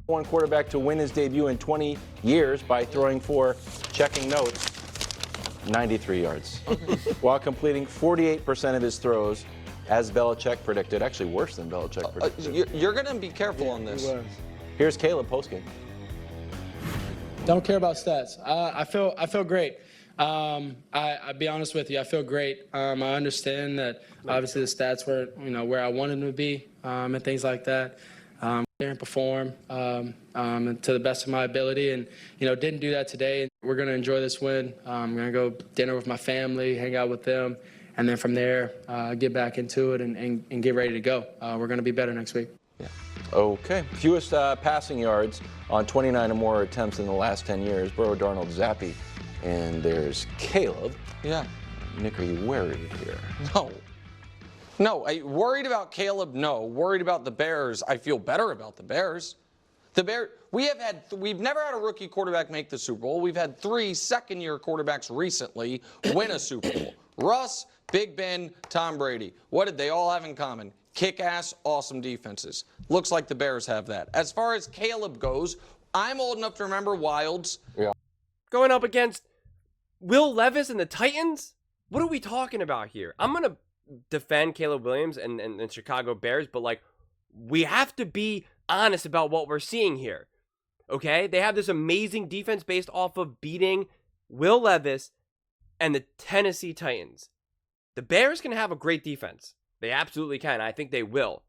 One quarterback to win his debut in 20 years by throwing for checking notes 93 yards while completing 48% of his throws as Belichick predicted. Actually worse than Belichick predicted. You're going to be careful on this. Here's Caleb postgame. Don't care about stats. I feel great. I'll be honest with you. I feel great. I understand that obviously the stats were, where I wanted them to be, and things like that. And perform to the best of my ability, and didn't do that today. We're going to enjoy this win. I'm going to go dinner with my family, hang out with them, and then from there get back into it and get ready to go. We're going to be better next week. Yeah. Okay. Fewest passing yards on 29 or more attempts in the last 10 years. Burrow, Darnold, Zappy, and there's Caleb. Yeah. Nick, are you worried here? No, worried about Caleb, no. Worried about the Bears, I feel better about the Bears. We've never had a rookie quarterback make the Super Bowl. We've had 3 second-year quarterbacks recently win a Super Bowl. Russ, Big Ben, Tom Brady. What did they all have in common? Kick-ass, awesome defenses. Looks like the Bears have that. As far as Caleb goes, I'm old enough to remember Wilds. Yeah. Going up against Will Levis and the Titans? What are we talking about here? I'm going to defend Caleb Williams and the Chicago Bears, but we have to be honest about what we're seeing here. Okay? They have this amazing defense based off of beating Will Levis and the Tennessee Titans. The Bears can have a great defense. They absolutely can. I think they will.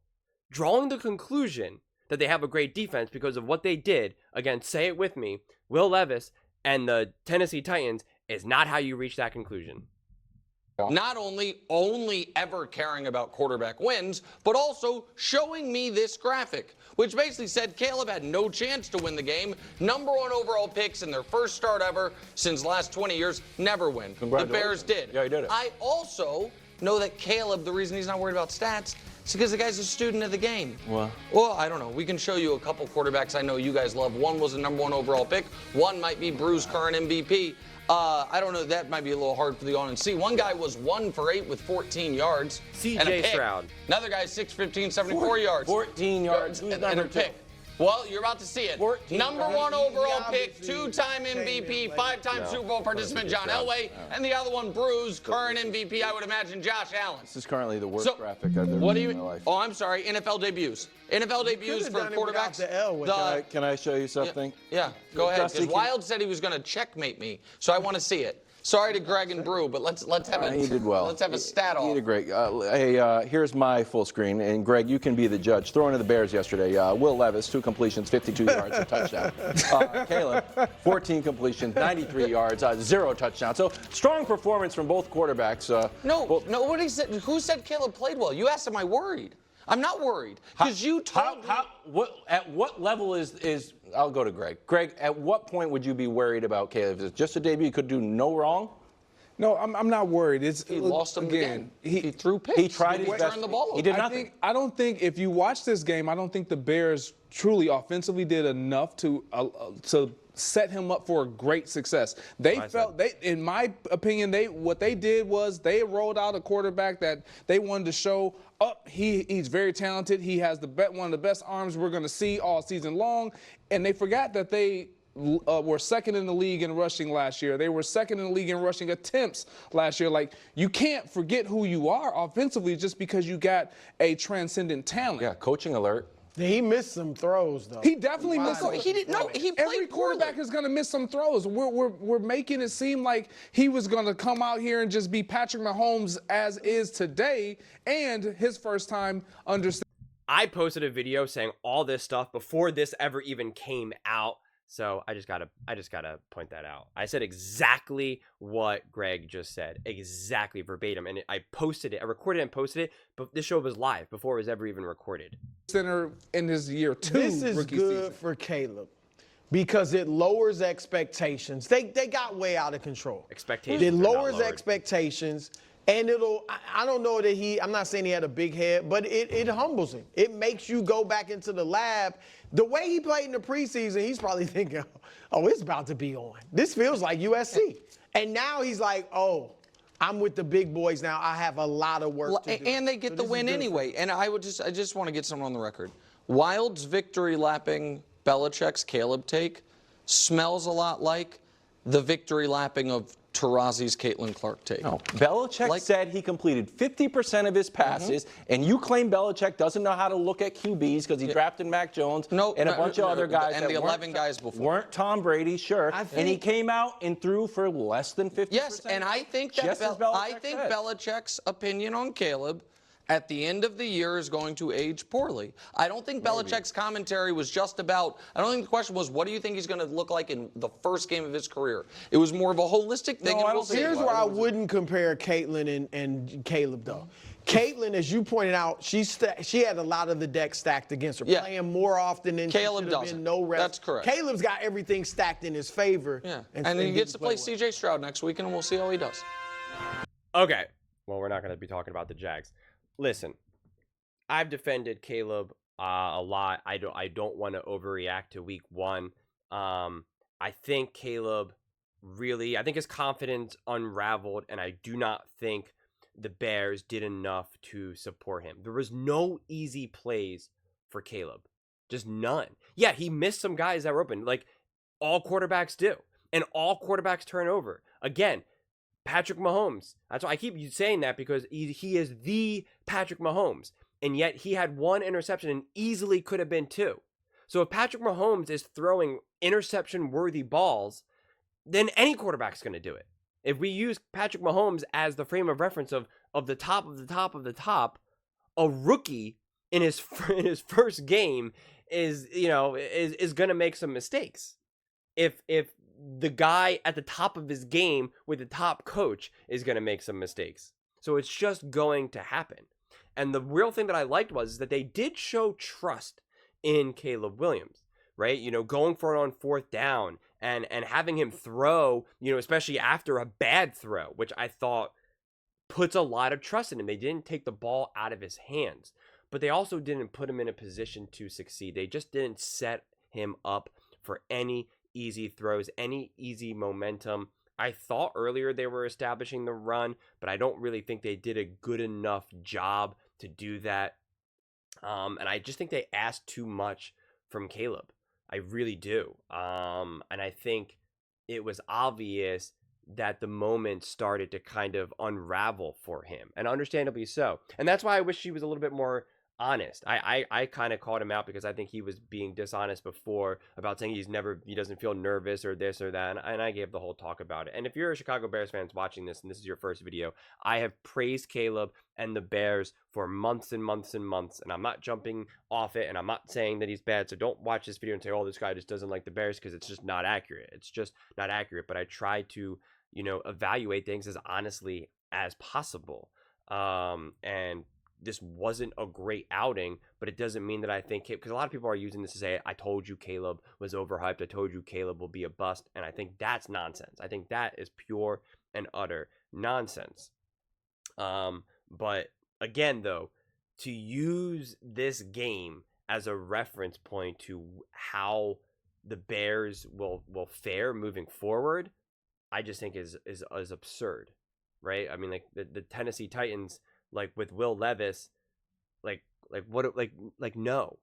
Drawing the conclusion that they have a great defense because of what they did against, say it with me, Will Levis and the Tennessee Titans is not how you reach that conclusion. Not only ever caring about quarterback wins, but also showing me this graphic, which basically said Caleb had no chance to win the game. Number 1 overall picks in their first start ever since the last 20 years, never win. The Bears did. Yeah, he did it. I also know that Caleb, the reason he's not worried about stats, is because the guy's a student of the game. Well, I don't know. We can show you a couple quarterbacks I know you guys love. One was a number 1 overall pick. One might be Bruce, current MVP. I don't know. That might be a little hard for the audience to see. One guy was 1 for 8 with 14 yards. C.J. Stroud. Another guy 6'15", 74 yards. 14 yards. And a pick. Well, you're about to see it. Number 1 overall pick, 2-time MVP, 5-time Super Bowl participant John Elway, and the other one, Bruce, current MVP, I would imagine, Josh Allen. This is currently the worst graphic I've ever seen in my life. Oh, I'm sorry. NFL debuts. NFL debuts for quarterbacks. Can I show you something? Yeah, go ahead. Because Wild said he was going to checkmate me, so I want to see it. Sorry to Greg and Brew, but let's have it. He did well. Let's have a stat off. He did great. Here's my full screen, and Greg, you can be the judge. Throwing to the Bears yesterday. Will Levis, 2 completions, 52 yards, a touchdown. Caleb, 14 completions, 93 yards, 0 touchdowns. So strong performance from both quarterbacks. Nobody said. Who said Caleb played well? You asked, am I worried? I'm not worried because you told me. At what level is? I'll go to Greg. Greg, at what point would you be worried about Caleb? Is it just a debut? He could do no wrong? No, I'm not worried. He lost him again. He threw picks. He tried his best. The ball over. He did nothing. I don't think if you watch this game, I don't think the Bears truly offensively did enough to set him up for a great success. In my opinion, what they did was they rolled out a quarterback that they wanted to show up. He's very talented. He has one of the best arms we're going to see all season long. And they forgot that they were second in the league in rushing last year. They were second in the league in rushing attempts last year. You can't forget who you are offensively just because you got a transcendent talent. Yeah, coaching alert. He missed some throws, though. He definitely missed some. He didn't. No, he played Every quarterback is going to miss some throws. We're making it seem like he was going to come out here and just be Patrick Mahomes as is today, and his first time under. I posted a video saying all this stuff before this ever even came out. So I just gotta point that out. I said exactly what Greg just said, exactly verbatim, and I posted it. I recorded it and posted it, but this show was live before it was ever even recorded. Center in his year 2. This is good for Caleb because it lowers expectations. They got way out of control. Expectations. It lowers expectations. And I don't know that I'm not saying he had a big head, but it humbles him. It makes you go back into the lab. The way he played in the preseason, he's probably thinking, oh, it's about to be on. This feels like USC. And now he's like, oh, I'm with the big boys now. I have a lot of work to do. And they get the win anyway. And I just want to get someone on the record. Wild's victory lapping Belichick's Caleb take smells a lot like the victory lapping of Tarazi's Caitlin Clark take. No, Belichick said he completed 50% of his passes, and you claim Belichick doesn't know how to look at QBs because he drafted Mac Jones and a bunch of other guys and that the 11 guys before weren't Tom Brady, sure, and he came out and threw for less than 50%. Yes, and I think that Belichick's opinion on Caleb at the end of the year is going to age poorly. I don't think Belichick's commentary was just about, I don't think the question was, what do you think he's going to look like in the first game of his career? It was more of a holistic thing. No, I don't see Here's where I wouldn't compare Caitlin and Caleb, though. Caitlin, as you pointed out, she had a lot of the deck stacked against her, playing more often than Caleb doesn't. No rest. That's correct. Caleb's got everything stacked in his favor. Yeah, and he gets to play C.J. Stroud next week, and we'll see how he does. Okay. Well, we're not going to be talking about the Jags. Listen, I've defended Caleb a lot. I don't want to overreact to week one. I think Caleb I think his confidence unraveled, and I do not think the Bears did enough to support him. There was no easy plays for Caleb. Just none. Yeah, he missed some guys that were open, like all quarterbacks do, and all quarterbacks turn over. Again, Patrick Mahomes. That's why I keep saying that, because he is the Patrick Mahomes. And yet he had one interception and easily could have been two. So if Patrick Mahomes is throwing interception-worthy balls, then any quarterback's going to do it. If we use Patrick Mahomes as the frame of reference of the top of the top of the top, a rookie in his first game is going to make some mistakes. If the guy at the top of his game with the top coach is going to make some mistakes. So it's just going to happen. And the real thing that I liked was that they did show trust in Caleb Williams, right? Going for it on fourth down and having him throw, especially after a bad throw, which I thought puts a lot of trust in him. They didn't take the ball out of his hands, but they also didn't put him in a position to succeed. They just didn't set him up for any easy throws, any easy momentum. I thought earlier they were establishing the run, but I don't really think they did a good enough job to do that. And I just think they asked too much from Caleb. I really do. And I think it was obvious that the moment started to kind of unravel for him, and understandably so. And that's why I wish he was a little bit more honest. I kind of called him out because I think he was being dishonest before about saying he doesn't feel nervous or this or that, and I gave the whole talk about it. And if you're a Chicago Bears fan watching this and this is your first video, I have praised Caleb and the Bears for months and months and months, and I'm not jumping off it, and I'm not saying that he's bad, so don't watch this video and say, oh, this guy just doesn't like the Bears, because it's just not accurate. It's just not accurate. But I try to evaluate things as honestly as possible. And this wasn't a great outing, but it doesn't mean that I think, because a lot of people are using this to say, I told you Caleb was overhyped, I told you Caleb will be a bust, and I think that's nonsense. I think that is pure and utter nonsense. But again, though, to use this game as a reference point to how the Bears will fare moving forward, I just think is absurd, right? I mean, like the Tennessee Titans, like with Will Levis, no.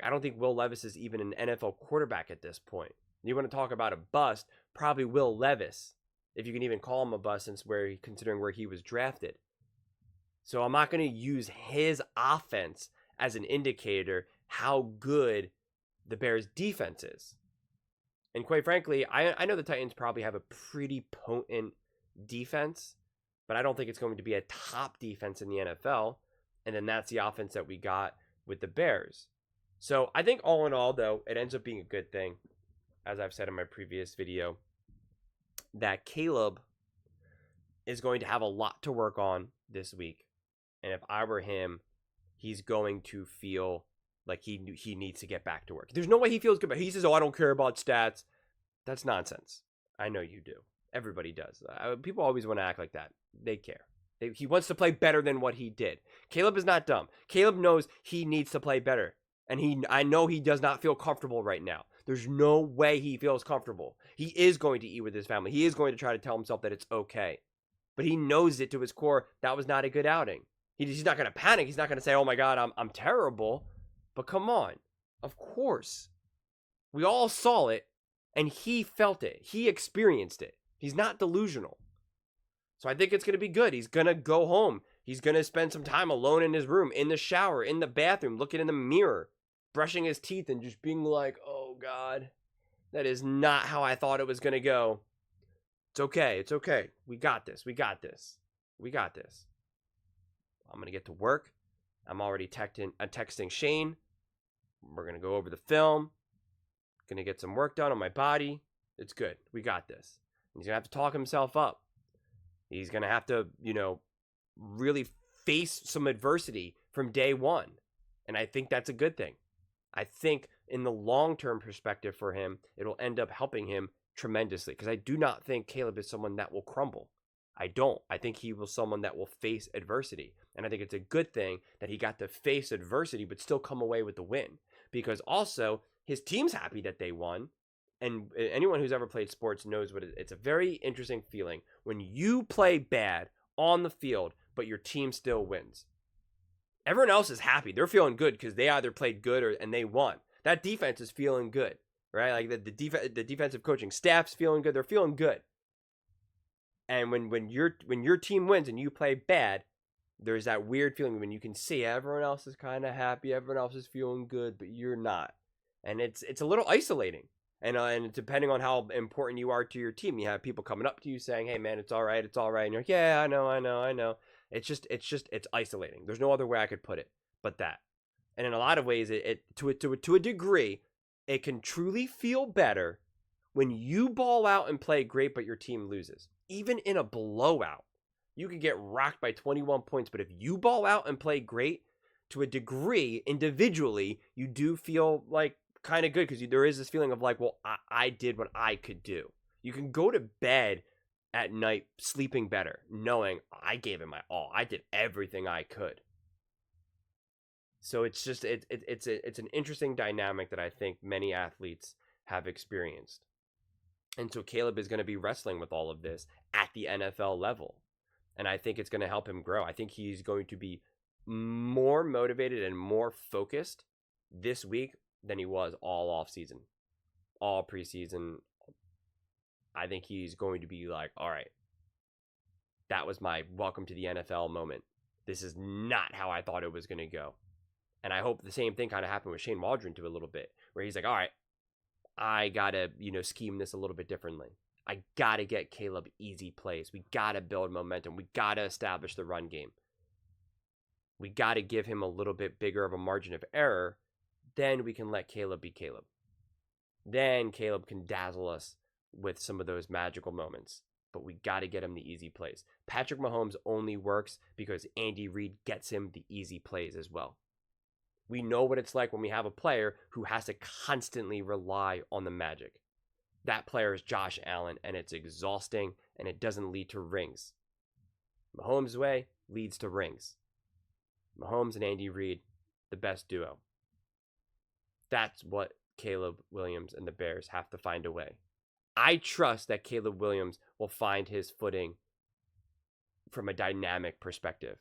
I don't think Will Levis is even an NFL quarterback at this point. You want to talk about a bust, probably Will Levis, if you can even call him a bust, considering where he was drafted. So I'm not going to use his offense as an indicator how good the Bears' defense is. And quite frankly, I know the Titans probably have a pretty potent defense, but I don't think it's going to be a top defense in the NFL. And then that's the offense that we got with the Bears. So I think all in all, though, it ends up being a good thing, as I've said in my previous video, that Caleb is going to have a lot to work on this week. And if I were him, he's going to feel like he needs to get back to work. There's no way he feels good, but he says, oh, I don't care about stats. That's nonsense. I know you do. Everybody does. People always want to act like that. They care. He wants to play better than what he did. Caleb is not dumb. Caleb knows he needs to play better. And I know he does not feel comfortable right now. There's no way he feels comfortable. He is going to eat with his family. He is going to try to tell himself that it's okay. But he knows it to his core. That was not a good outing. He's not going to panic. He's not going to say, oh my God, I'm terrible. But come on. Of course. We all saw it, and he felt it. He experienced it. He's not delusional. So I think it's going to be good. He's going to go home. He's going to spend some time alone in his room, in the shower, in the bathroom, looking in the mirror, brushing his teeth, and just being like, oh, God, that is not how I thought it was going to go. It's okay. It's okay. We got this. We got this. We got this. I'm going to get to work. I'm already texting Shane. We're going to go over the film. Going to get some work done on my body. It's good. We got this. He's going to have to talk himself up. He's going to have to, really face some adversity from day one. And I think that's a good thing. I think in the long-term perspective for him, it'll end up helping him tremendously. Because I do not think Caleb is someone that will crumble. I don't. I think he was someone that will face adversity. And I think it's a good thing that he got to face adversity but still come away with the win. Because also, his team's happy that they won. And anyone who's ever played sports knows what it's a very interesting feeling when you play bad on the field, but your team still wins. Everyone else is happy. They're feeling good because they either played good and they won. That defense is feeling good, right? Like the defensive coaching staff's feeling good. They're feeling good. And when your team wins and you play bad, there's that weird feeling when you can see everyone else is kind of happy, everyone else is feeling good, but you're not. And it's a little isolating. And depending on how important you are to your team, you have people coming up to you saying, "Hey man, it's all right. And you're like, "Yeah, I know. It's isolating. There's no other way I could put it but that. And in a lot of ways, to a degree, it can truly feel better when you ball out and play great, but your team loses. Even in a blowout, you could get rocked by 21 points, but if you ball out and play great, to a degree, individually, you do feel like kind of good because there is this feeling of like, well, I did what I could do. You can go to bed at night sleeping better, knowing I gave it my all. I did everything I could. So it's just it's an interesting dynamic that I think many athletes have experienced. And so Caleb is going to be wrestling with all of this at the NFL level. And I think it's going to help him grow. I think he's going to be more motivated and more focused this week than he was all off season, all preseason. I think he's going to be like, all right, that was my welcome to the NFL moment. This is not how I thought it was going to go. And I hope the same thing kind of happened with Shane Waldron to a little bit, where he's like, all right, I got to, scheme this a little bit differently. I got to get Caleb easy plays. We got to build momentum. We got to establish the run game. We got to give him a little bit bigger of a margin of error. Then we can let Caleb be Caleb. Then Caleb can dazzle us with some of those magical moments. But we got to get him the easy plays. Patrick Mahomes only works because Andy Reid gets him the easy plays as well. We know what it's like when we have a player who has to constantly rely on the magic. That player is Josh Allen, and it's exhausting, and it doesn't lead to rings. Mahomes' way leads to rings. Mahomes and Andy Reid, the best duo. That's what Caleb Williams and the Bears have to find a way. I trust that Caleb Williams will find his footing from a dynamic perspective.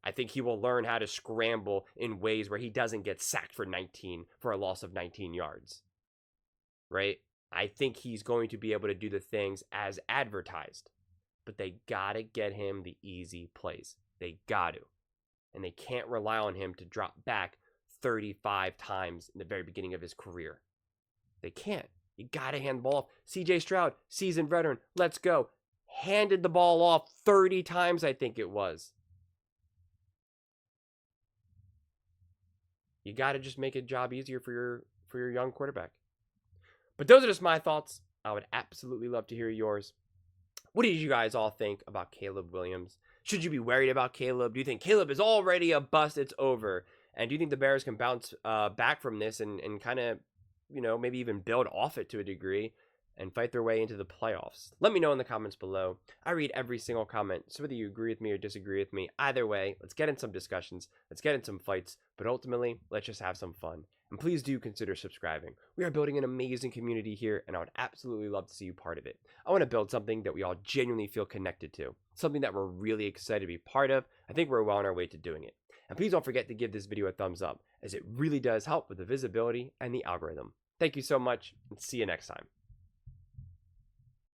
I think he will learn how to scramble in ways where he doesn't get sacked for a loss of 19 yards. Right? I think he's going to be able to do the things as advertised. But they got to get him the easy plays. They got to. And they can't rely on him to drop back 35 times in the very beginning of his career. They can't. You got to hand the ball off. CJ Stroud, seasoned veteran, let's go. Handed the ball off 30 times, I think it was. You got to just make a job easier for your young quarterback. But those are just my thoughts. I would absolutely love to hear yours. What did you guys all think about Caleb Williams? Should you be worried about Caleb? Do you think Caleb is already a bust? It's over. And do you think the Bears can bounce back from this and kind of, maybe even build off it to a degree and fight their way into the playoffs? Let me know in the comments below. I read every single comment, so whether you agree with me or disagree with me, either way, let's get in some discussions, let's get in some fights, but ultimately, let's just have some fun. And please do consider subscribing. We are building an amazing community here, and I would absolutely love to see you part of it. I want to build something that we all genuinely feel connected to, something that we're really excited to be part of. I think we're well on our way to doing it. And please don't forget to give this video a thumbs up, as it really does help with the visibility and the algorithm. Thank you so much, and see you next time.